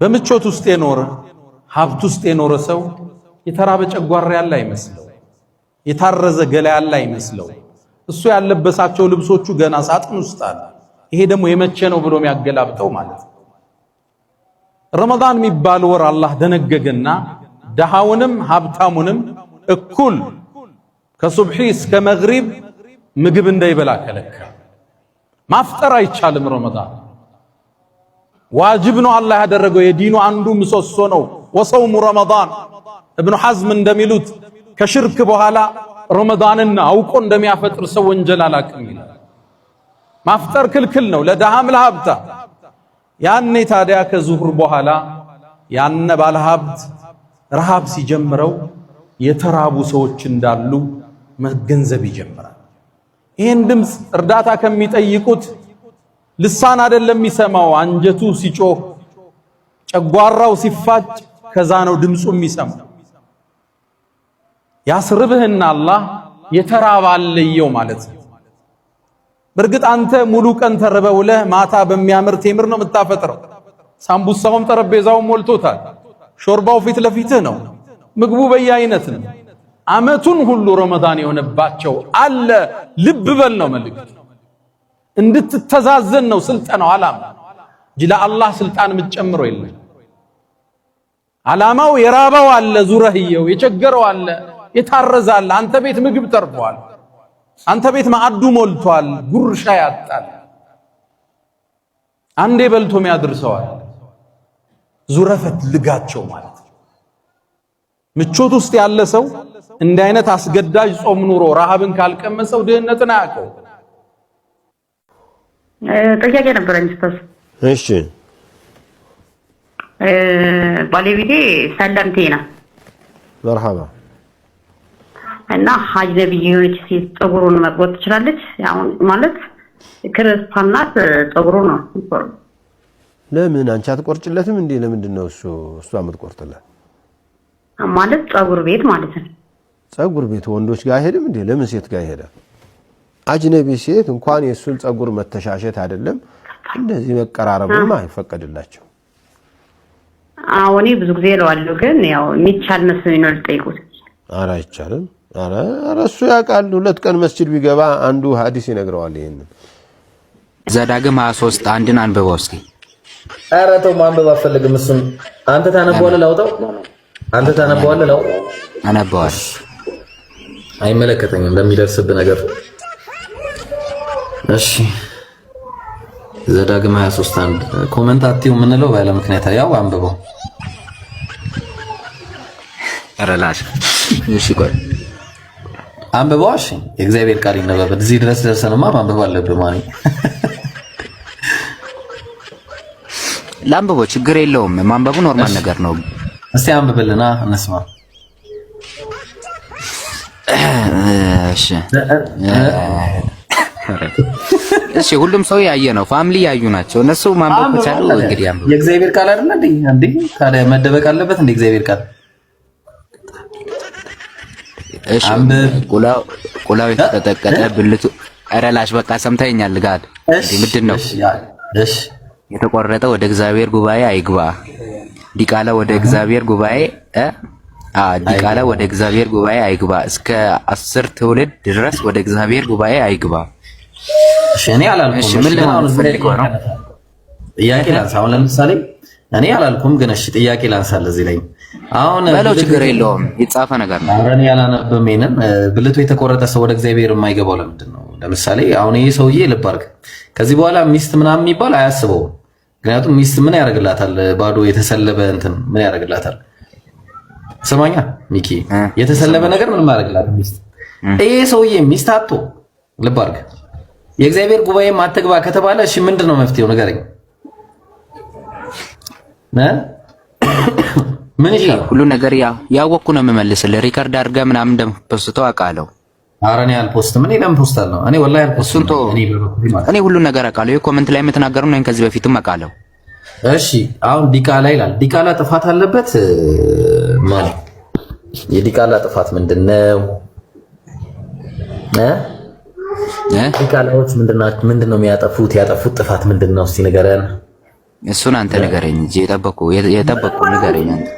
በምቾት ውስጥ የኖረ ሀብት ውስጥ የኖረ ሰው የተራበ ጨጓራ ያለ አይመስለው፣ የታረዘ ገላ ያለ አይመስለው። እሱ ያለበሳቸው ልብሶቹ ገና ሳጥን ውስጥ አለ። ይሄ ደግሞ የመቼ ነው ብሎ የሚያገላብጠው ማለት ነው። ረመዳን የሚባል ወር አላህ ደነገገና ደሃውንም ሀብታሙንም እኩል ከሱብሒ እስከ መግሪብ ምግብ እንዳይበላ ከለከለ። ማፍጠር አይቻልም። ረመዳን ዋጅብ ነው አላህ ያደረገው፣ የዲኑ አንዱ ምሰሶ ነው። ወሰውሙ ረመዳን እብኑ ሐዝም እንደሚሉት ከሽርክ በኋላ ረመዳንን አውቆ እንደሚያፈጥር ሰው ወንጀል አላቅም ይላል። ማፍጠር ክልክል ነው ለደሃም ለሀብታ። ያኔ ታዲያ ከዙሁር በኋላ ያነ ባለሀብት ረሃብ ሲጀምረው የተራቡ ሰዎች እንዳሉ መገንዘብ ይጀምራል። ይህን ድምፅ እርዳታ ከሚጠይቁት ልሳን አይደለም የሚሰማው፣ አንጀቱ ሲጮህ ጨጓራው ሲፋጭ ከዛ ነው ድምፁ የሚሰማው። ያስርብህና አላህ የተራበ አለየው ማለት ነው። በእርግጥ አንተ ሙሉ ቀን ተርበህ ውለህ ማታ በሚያምር ቴምር ነው የምታፈጥረው። ሳምቡሳውም ጠረጴዛውም ሞልቶታል። ሾርባው ፊት ለፊትህ ነው። ምግቡ በየአይነት ነው። ዓመቱን ሁሉ ረመዳን የሆነባቸው አለ። ልብ በል ነው መልእክት። እንድትተዛዘን ነው ስልጠናው ዓላማ እንጂ ለአላህ ስልጣን የምትጨምረው የለም። ዓላማው የራበው አለ፣ ዙረህየው የቸገረው አለ፣ የታረዛል። አንተ ቤት ምግብ ተርፏል። አንተ ቤት ማዕዱ ሞልቷል። ጉርሻ ያጣል። አንዴ በልቶም ያድርሰዋል። ዙረፈት ልጋቸው ማለት ነው። ምቾት ውስጥ ያለ ሰው እንዲህ አይነት አስገዳጅ ጾም ኑሮ ረሃብን ካልቀመሰው ድህነትን አያውቀው። ጥያቄ ነበረኝ ኡስታዝ። እሺ ባለቤቴ ሰለምቴ ናት። መርሐባ። እና ሀጅ ነብይ የሆነች ሴት ፀጉሩን መቆረጥ ትችላለች? አሁን ማለት ክርስቲያን ናት፣ ፀጉሩን ነው። ለምን አንቺ አትቆርጭለትም እንዴ? ለምንድን ነው እሷ የምትቆርጥለት? ማለት ፀጉር ቤት ማለት ነው። ፀጉር ቤት ወንዶች ጋር አይሄድም እንዴ? ለምን ሴት ጋር ይሄዳል? አጅነቢ ሴት እንኳን የሱን ፀጉር መተሻሸት አይደለም እንደዚህ መቀራረብማ አይፈቀድላቸው። እኔ ብዙ ጊዜ እለዋለሁ፣ ግን ያው የሚቻል መስሎኝ ነው ልጠይቁት። ኧረ አይቻልም። ኧረ እሱ ያውቃል። 2 ቀን መስጂድ ቢገባ አንዱ ሐዲስ ይነግረዋል። ይሄንን ዘዳግም 23 አንድን አንብበው እስኪ። ኧረ ተው ማንበብ አልፈልግም። እሱን አንተ ታነበዋለህ ላውጣው? አንተ ታነበዋለህ ላው? አነበዋል። አይመለከተኝም ለሚደርስብህ ነገር። እሺ ዘዳግም 23 አንድ ኮሜንታቲው ምንለው ባለ ምክንያት ያው አንብበው። አረላሽ እሺ ቆይ አንብበው። እሺ የእግዚአብሔር ቃል ይነበብ። እዚህ ድረስ ደርሰንማ ማንበብ አለብህ ማለት ላንብበው፣ ችግር የለውም። ማንበቡ ኖርማል ነገር ነው። እስቲ አንብብልና እንስማ። እሺ እሺ ሁሉም ሰው ያየ ነው፣ ፋሚሊ ያዩ ናቸው። እነሱ ማንበብ ከቻሉ እንግዲህ አንብቡ። የእግዚአብሔር ቃል አይደል እንዴ? አንዴ ታዲያ መደበቅ አለበት እንዴ እግዚአብሔር ቃል? እሺ ቁላው የተጠቀጠ ብልቱ አረላሽ በቃ ሰምተኛል ጋር እንዴ ምንድን ነው? እሺ የተቆረጠ ወደ እግዚአብሔር ጉባኤ አይግባ። ዲቃላ ወደ እግዚአብሔር ጉባኤ ዲቃላ ወደ እግዚአብሔር ጉባኤ አይግባ። እስከ 10 ትውልድ ድረስ ወደ እግዚአብሔር ጉባኤ አይግባ። እሺ እኔ አላልኩም። እሺ ምን ለማንፈልገው ነው? ጥያቄ ላንሳ። አሁን ለምሳሌ እኔ አላልኩም፣ ግን እሺ ጥያቄ ላንሳለ እዚህ ላይ አሁን በለው፣ ችግር የለውም የተጻፈ ነገር ነው። አረን ያላነበም ይሄንን ብልቱ የተቆረጠ ሰው ወደ እግዚአብሔር የማይገባው ለምንድን ነው? ለምሳሌ አሁን ይሄ ሰውዬ ልብ አድርግ፣ ከዚህ በኋላ ሚስት ምናምን የሚባል አያስበውም። ምክንያቱም ሚስት ምን ያደርግላታል? ባዶ የተሰለበ እንትን ምን ያደርግላታል? ስማኛ ሚኪ፣ የተሰለበ ነገር ምንም ያደርግላታል ሚስት። ይሄ ሰውዬ ሚስት አጥቶ ልብ አድርግ የእግዚአብሔር ጉባኤ ማተግባ ከተባለ እሺ ምንድነው መፍትሄው? ንገረኝ። ምን ይሻላል? ሁሉ ነገር ያወቅኩ ነው የምመልስልህ። ሪከርድ አድርገህ ምናምን እንደምትፖስተው አውቃለሁ። ኧረ እኔ አልፖስትም። እኔ ለምን ፖስታለሁ? እኔ ወላሂ አልፖስትም። እኔ ሁሉ ነገር አውቃለሁ። የኮሜንት ላይ የምትናገረው ነው ከዚህ በፊትም አውቃለሁ። እሺ አሁን ዲቃላ ይላል። ዲቃላ ጥፋት አለበት ማለት የዲቃላ ጥፋት ምንድነው? ዲቃላዎች ምንድነው የሚያጠፉት? ያጠፉት ጥፋት ምንድነው? እስቲ ንገረን። እሱን አንተ ንገረኝ እንጂ የጠበቁ ንገረኝ አንተ።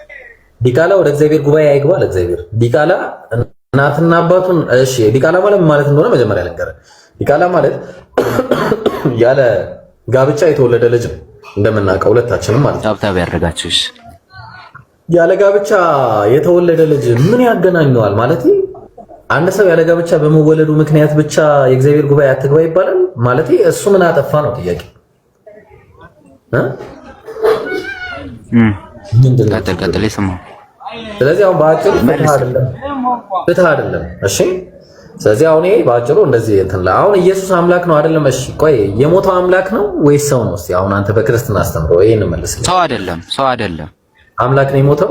ዲቃላ ወደ እግዚአብሔር ጉባኤ አይግባ ለእግዚአብሔር ዲቃላ እናትና አባቱን እሺ ዲቃላ ማለት እንደሆነ መጀመሪያ ልንገርህ። ዲቃላ ማለት ያለ ጋብቻ የተወለደ ልጅ ነው እንደምናውቀው ሁለታችንም ማለት ነው። ታብታብ ያደረጋችሁሽ ያለ ጋብቻ የተወለደ ልጅ ምን ያገናኘዋል ማለት አንድ ሰው ያለ ጋብቻ በመወለዱ ምክንያት ብቻ የእግዚአብሔር ጉባኤ አትግባ ይባላል ማለት እሱ ምን አጠፋ ነው ጥያቄ ቀጥል ይሰማው። ስለዚህ አሁን በአጭሩ ፍትህ አይደለም እሺ። ስለዚህ አሁን በአጭሩ እንደዚህ እንትን አሁን ኢየሱስ አምላክ ነው አይደለም? እሺ ቆይ የሞተው አምላክ ነው ወይስ ሰው ነው? እስቲ አሁን አንተ በክርስትና አስተምሮ ይሄን መልስልኝ። ሰው አይደለም አምላክ ነው የሞተው?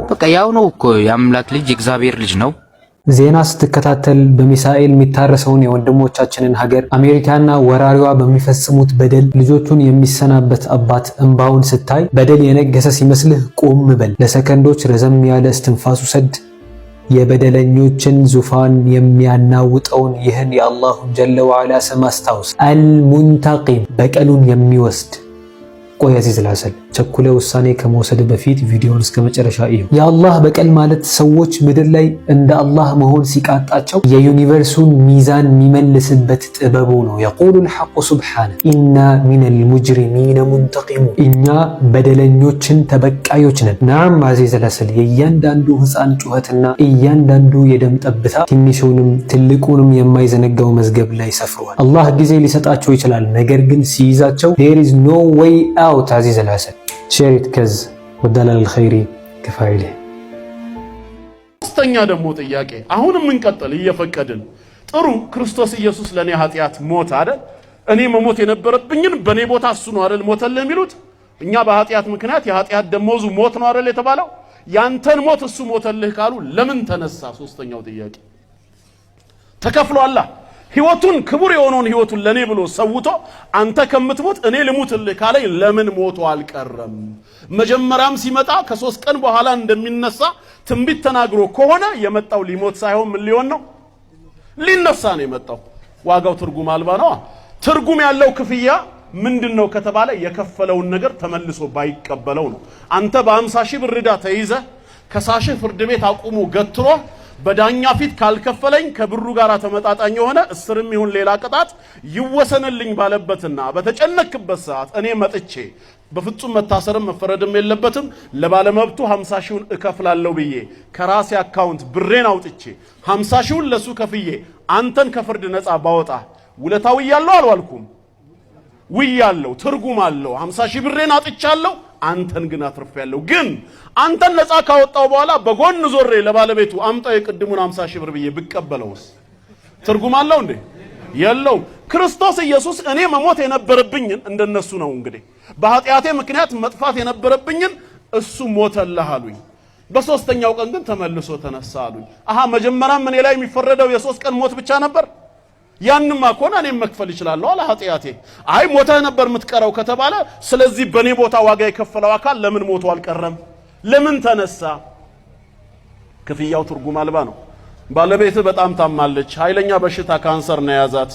በቃ ያው ነው እኮ የአምላክ ልጅ የእግዚአብሔር ልጅ ነው። ዜና ስትከታተል በሚሳኤል የሚታረሰውን የወንድሞቻችንን ሀገር አሜሪካና ወራሪዋ በሚፈጽሙት በደል ልጆቹን የሚሰናበት አባት እንባውን ስታይ በደል የነገሰ ሲመስልህ ቆም በል። ለሰከንዶች ረዘም ያለ እስትንፋስ ውሰድ። የበደለኞችን ዙፋን የሚያናውጠውን ይህን የአላሁን ጀለ ወዐላ ስም አስታውስ። አልሙንተቂም በቀሉን የሚወስድ። ቆይ አዚዝ አልሐሰን ቸኩለ ውሳኔ ከመውሰድ በፊት ቪዲዮውን እስከ መጨረሻ እዩ። የአላህ በቀል ማለት ሰዎች ምድር ላይ እንደ አላህ መሆን ሲቃጣቸው የዩኒቨርሱን ሚዛን የሚመልስበት ጥበቡ ነው። የቁሉ الحق سبحانه ኢና ሚነል ሙጅሪሚን ሙንተቂሙ እኛ በደለኞችን ተበቃዮች ነን። ናም አዚዝ አልሐሰን የእያንዳንዱ ህፃን ጩኸትና እያንዳንዱ የደም ጠብታ ትንሹንም ትልቁንም የማይዘነጋው መዝገብ ላይ ሰፍሯል። አላህ ጊዜ ሊሰጣቸው ይችላል፣ ነገር ግን ሲይዛቸው there is no way out አዚዝ አልሐሰን ሼሪት ከዝ ወዳላል الخير كفايله። ሶስተኛ ደግሞ ጥያቄ አሁንም እንቀጥል እየፈቀድን ጥሩ ክርስቶስ ኢየሱስ ለኔ ኃጢያት ሞት አይደል? እኔ መሞት የነበረብኝን በኔ ቦታ እሱ ነው አይደል ሞተልህ የሚሉት? እኛ በኃጢያት ምክንያት የኃጢያት ደሞዙ ሞት ነው አይደል የተባለው? ያንተን ሞት እሱ ሞተልህ ካሉ ለምን ተነሳ? ሶስተኛው ጥያቄ ተከፍሏል። ህይወቱን ክቡር የሆነውን ህይወቱን ለኔ ብሎ ሰውቶ አንተ ከምትሞት እኔ ልሙትልህ ካለኝ ለምን ሞቶ አልቀረም? መጀመሪያም ሲመጣ ከ3 ቀን በኋላ እንደሚነሳ ትንቢት ተናግሮ ከሆነ የመጣው ሊሞት ሳይሆን ምን ሊሆን ነው? ሊነሳ ነው የመጣው። ዋጋው ትርጉም አልባ ነው። ትርጉም ያለው ክፍያ ምንድነው ከተባለ የከፈለውን ነገር ተመልሶ ባይቀበለው ነው። አንተ በ50 ሺህ ብር ዕዳ ተይዘህ ከሳሽህ ፍርድ ቤት አቁሞ ገትሮ በዳኛ ፊት ካልከፈለኝ ከብሩ ጋር ተመጣጣኝ የሆነ እስርም ይሁን ሌላ ቅጣት ይወሰንልኝ ባለበትና በተጨነክበት ሰዓት እኔ መጥቼ በፍጹም መታሰርም መፈረድም የለበትም ለባለመብቱ 50 ሺውን እከፍላለሁ ብዬ ከራሴ አካውንት ብሬን አውጥቼ 50 ሺውን ለሱ ከፍዬ አንተን ከፍርድ ነፃ ባወጣ ውለታው ያለው አልዋልኩም ውያለው ትርጉም አለው 50 ሺህ ብሬን አጥቻለሁ አንተን ግን አትርፌያለሁ። ግን አንተን ነፃ ካወጣው በኋላ በጎን ዞሬ ለባለቤቱ አምጣው የቅድሙን 50 ሺህ ብር ብዬ ብቀበለውስ ትርጉም አለው እንዴ? የለውም። ክርስቶስ ኢየሱስ እኔ መሞት የነበረብኝን እንደነሱ ነው እንግዲህ በኃጢአቴ ምክንያት መጥፋት የነበረብኝን እሱ ሞተልህ አሉኝ። በሶስተኛው ቀን ግን ተመልሶ ተነሳ አሉኝ። መጀመሪያም እኔ ላይ የሚፈረደው የ3 ቀን ሞት ብቻ ነበር። ያንማ ኮና እኔም መክፈል ይችላልው አለ ኃጢአቴ። ሞተህ ነበር የምትቀረው ከተባለ ስለዚህ በኔ ቦታ ዋጋ የከፈለው አካል ለምን ሞቶ አልቀረም? ለምን ተነሳ? ክፍያው ትርጉም አልባ ነው። ባለቤት በጣም ታማለች፣ ኃይለኛ በሽታ ካንሰር ነው ያዛት።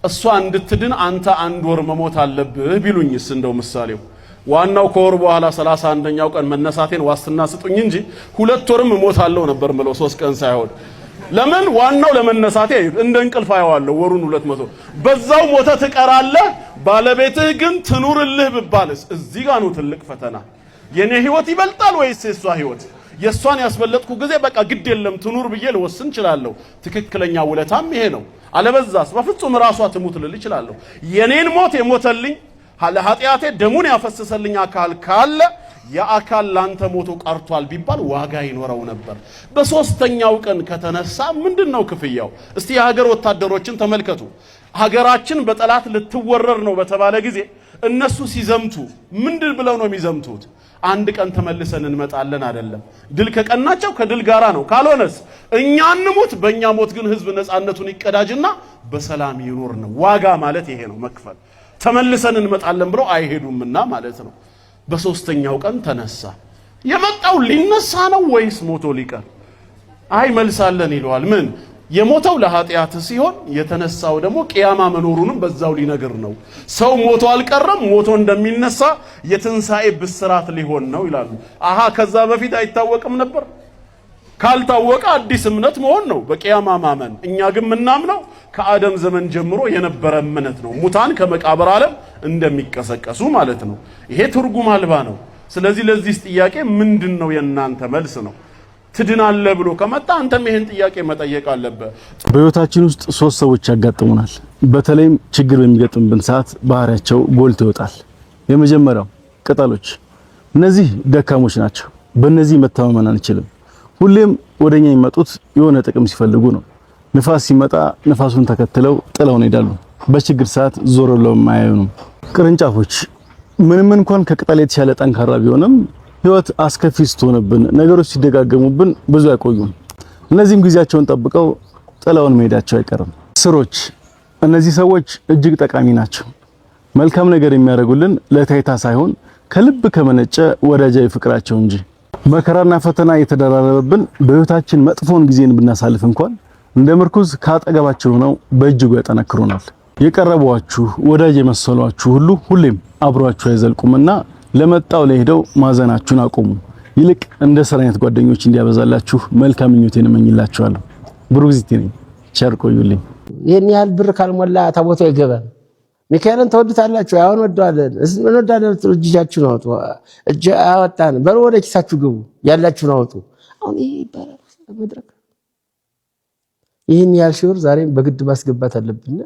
እሷ እንድትድን አንተ 1 ወር መሞት አለብህ ቢሉኝስ? እንደው ምሳሌው ዋናው ከወር በኋላ 31ኛው ቀን መነሳቴን ዋስትና ስጡኝ እንጂ 2 ወርም እሞታለሁ ነበር ምለው 3 ቀን ሳይሆን ለምን ዋናው ለመነሳቴ እንደ እንቅልፍ አየዋለሁ ወሩን 200 በዛው ሞተ ትቀራለህ። ባለቤትህ ግን ትኑርልህ ብባልስ? እዚህ ጋር ነው ትልቅ ፈተና። የኔ ህይወት ይበልጣል ወይስ የሷ ህይወት? የሷን ያስበለጥኩ ጊዜ በቃ ግድ የለም ትኑር ብዬ ልወስን እችላለሁ። ትክክለኛ ውለታም ይሄ ነው። አለበዛስ በፍጹም ራሷ ትሙት ልል እችላለሁ። የኔን ሞት የሞተልኝ ኃጢአቴ ደሙን ያፈሰሰልኝ አካል ካለ የአካል ላንተ ሞቶ ቀርቷል ቢባል ዋጋ ይኖረው ነበር። በሶስተኛው ቀን ከተነሳ ምንድነው ክፍያው? እስቲ የሀገር ወታደሮችን ተመልከቱ። ሀገራችን በጠላት ልትወረር ነው በተባለ ጊዜ እነሱ ሲዘምቱ ምንድን ብለው ነው የሚዘምቱት? 1 ቀን ተመልሰን እንመጣለን አይደለም። ድል ከቀናቸው ከድል ጋራ ነው። ካልሆነስ እኛ እንሙት፣ በእኛ ሞት ግን ህዝብ ነፃነቱን ይቀዳጅና በሰላም ይኖር ነው። ዋጋ ማለት ይሄ ነው፣ መክፈል። ተመልሰን እንመጣለን ብለው አይሄዱምና ማለት ነው። በሶስተኛው ቀን ተነሳ። የመጣው ሊነሳ ነው ወይስ ሞቶ ሊቀር? መልሳለን ይለዋል። ምን የሞተው ለኃጢአት ሲሆን የተነሳው ደግሞ ቅያማ መኖሩንም በዛው ሊነግር ነው። ሰው ሞቶ አልቀረም፣ ሞቶ እንደሚነሳ የትንሣኤ ብስራት ሊሆን ነው ይላሉ። አሃ ከዛ በፊት አይታወቅም ነበር? ካልታወቀ አዲስ እምነት መሆን ነው በቅያማ ማመን። እኛ ግን ምናምነው ከአደም ዘመን ጀምሮ የነበረ እምነት ነው፣ ሙታን ከመቃብር ዓለም እንደሚቀሰቀሱ ማለት ነው። ይሄ ትርጉም አልባ ነው። ስለዚህ ለዚህ ጥያቄ ምንድነው የናንተ መልስ ነው? ትድናለህ ብሎ ከመጣ አንተም ይሄን ጥያቄ መጠየቅ አለበት። በህይወታችን ውስጥ ሶስት ሰዎች ያጋጥሙናል። በተለይም ችግር በሚገጥምብን ሰዓት ባህሪያቸው ጎልቶ ይወጣል። የመጀመሪያው ቅጠሎች። እነዚህ ደካሞች ናቸው። በእነዚህ መተማመን አንችልም። ሁሌም ወደኛ የሚመጡት የሆነ ጥቅም ሲፈልጉ ነው። ንፋስ ሲመጣ ንፋሱን ተከትለው ጥለውን ይሄዳሉ። በችግር ሰዓት ዞር ብለው ማያዩንም። ቅርንጫፎች ምንም እንኳን ከቅጠል የተሻለ ጠንካራ ቢሆንም ህይወት አስከፊ ስትሆንብን፣ ነገሮች ሲደጋገሙብን ብዙ አይቆዩም። እነዚህም ጊዜያቸውን ጠብቀው ጥለውን መሄዳቸው አይቀርም። ስሮች። እነዚህ ሰዎች እጅግ ጠቃሚ ናቸው። መልካም ነገር የሚያደርጉልን ለታይታ ሳይሆን ከልብ ከመነጨ ወዳጃዊ ፍቅራቸው እንጂ። መከራና ፈተና የተደራረበብን በህይወታችን መጥፎን ጊዜን ብናሳልፍ እንኳን እንደ ምርኩዝ ካጠገባችን ሆነው በእጅጉ ያጠነክሩናል። የቀረቧችሁ ወዳጅ የመሰሏችሁ ሁሉ ሁሌም አብሯችሁ አይዘልቁምና ለመጣው ለሄደው ማዘናችሁን አቁሙ። ይልቅ እንደ ሰር አይነት ጓደኞች እንዲያበዛላችሁ መልካም ምኞቴን እመኝላችኋለሁ። ብሩክዚቲ ነኝ። ቸር ቆዩልኝ። ይሄን ያህል ብር ካልሞላ ታቦቱ አይገባም። ሚካኤልን ተወዱታላችሁ። አሁን ወደዋለን ምን ወዳለን እጃችሁ ነው አውጡ። እጅ አወጣን በሩ ወደ ኪሳችሁ ግቡ። ያላችሁን አውጡ። አሁን ይሄ ይባላል መድረክ። ይሄን ያህል ሺህ ብር ዛሬም በግድ ማስገባት አለብን።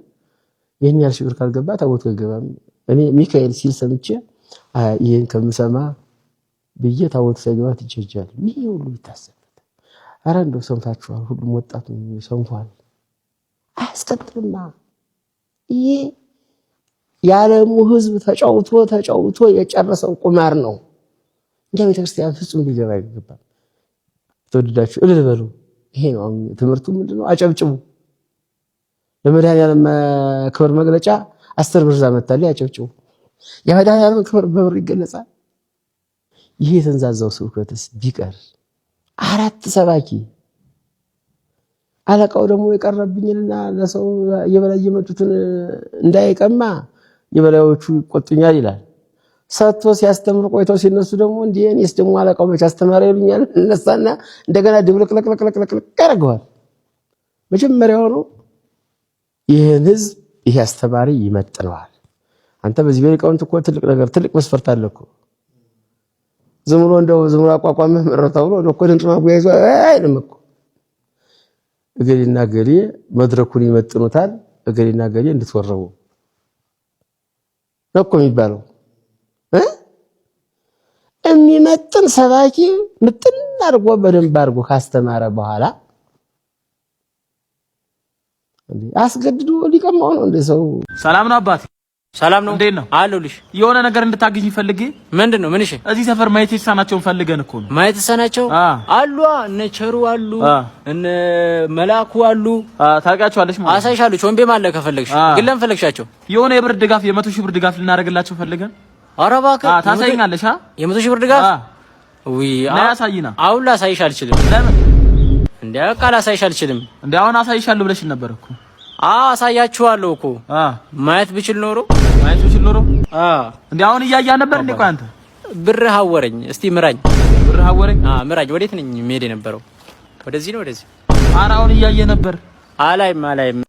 ይሄን ያህል ሺህ ብር ካልገባ ታቦቱ አይገባም። እኔ ሚካኤል ሲል ሰምቼ ይሄን ከምሰማ ብዬ ታቦቱ ሳይገባ ትጀጃል። ይሄ ሁሉ ይታሰብበት። አረ እንደው ሰምታችኋል። ሁሉም ወጣቱ ሰምቷል። አያስቀጥልማ። ይሄ የዓለሙ ህዝብ ተጫውቶ የጨረሰው ቁማር ነው። እንደ ቤተክርስቲያን ፍጹም ሊገባ አይገባም። ተወደዳችሁ እልል በሉ። ይሄ ነው ትምህርቱ። ምንድነው? አጨብጭቡ። ለመድኃኒዓለም ክብር መግለጫ 10 ብር ዛመታል። አጨብጭቡ። የመድኃኒዓለም ክብር በብር ይገለጻል። ይሄ የተንዛዛው ስብከትስ ቢቀር 4 ሰባኪ አለቃው ደግሞ የቀረብኝና ለሰው የበላይ የመጡትን እንዳይቀማ የበላዮቹ ይቆጡኛል ይላል። ሰጥቶ ሲያስተምር ቆይተው ሲነሱ ደግሞ እንዴ እኔስ ደግሞ አለቃው መች አስተማሪ ይሉኛል። እነሳና እንደገና ድብልቅልቅልቅልቅ ያደርገዋል። መጀመሪያው ነው ይሄን ህዝብ ይሄ አስተማሪ ይመጥነዋል። አንተ በዚህ በሊቃውንት እኮ ትልቅ ነገር ትልቅ መስፈርት አለ እኮ። ዝም ብሎ አቋቋመህ መረታው ነው እኮ ድንጥማ ጉያይዞ አይልም እኮ። እገሌና እገሌ መድረኩን ይመጥኑታል፣ እገሌና እገሌ እንድትወረቡ ነው እኮ የሚባለው። የሚመጥን ሰባኪ ምጥን አድርጎ በደንብ አድርጎ ካስተማረ በኋላ አስገድዶ ሊቀማው ነው እንደ ሰው። ሰላም ነው አባቴ። ሰላም ነው። እንዴት ነው? አለሁልሽ። የሆነ ነገር እንድታገኝ ፈልጌ። ምንድነው? ምን? እሺ፣ እዚህ ሰፈር ማየት የተሳናቸውን ፈልገን እኮ ነው። ማየት የተሳናቸው አሉ። እነ ቸሩ አሉ፣ እነ መላኩ አሉ። ታውቂያቸዋለሽ ማለት? አሳይሻለሁ። ቾምቤም አለ ከፈለግሽ። ግን ለምን ፈለግሻቸው? የሆነ የብር ድጋፍ 100 ሺህ ብር ድጋፍ ልናደርግላቸው ፈልገን። ኧረ እባክህ ታሳይኛለሽ? 100 ሺህ ብር ድጋፍ? ውይ አሳይና። አሁን ላሳይሽ አልችልም። ለምን? እንደ ቃል ላሳይሽ አልችልም። እንደ አሁን አሳይሻለሁ ብለሽኝ ነበር እኮ። አሳያችኋለሁ እኮ። ማየት ብችል ኖሮ እንዴ አሁን እያያ ነበር እንዴ? ቆይ አንተ ብር ሀወረኝ። እስቲ ምራኝ። ብር ሀወረኝ? ምራኝ። ወዴት ነኝ መሄድ የነበረው? ወደዚህ ነው ወደዚህ? ኧረ አሁን እያየ ነበር። አላይም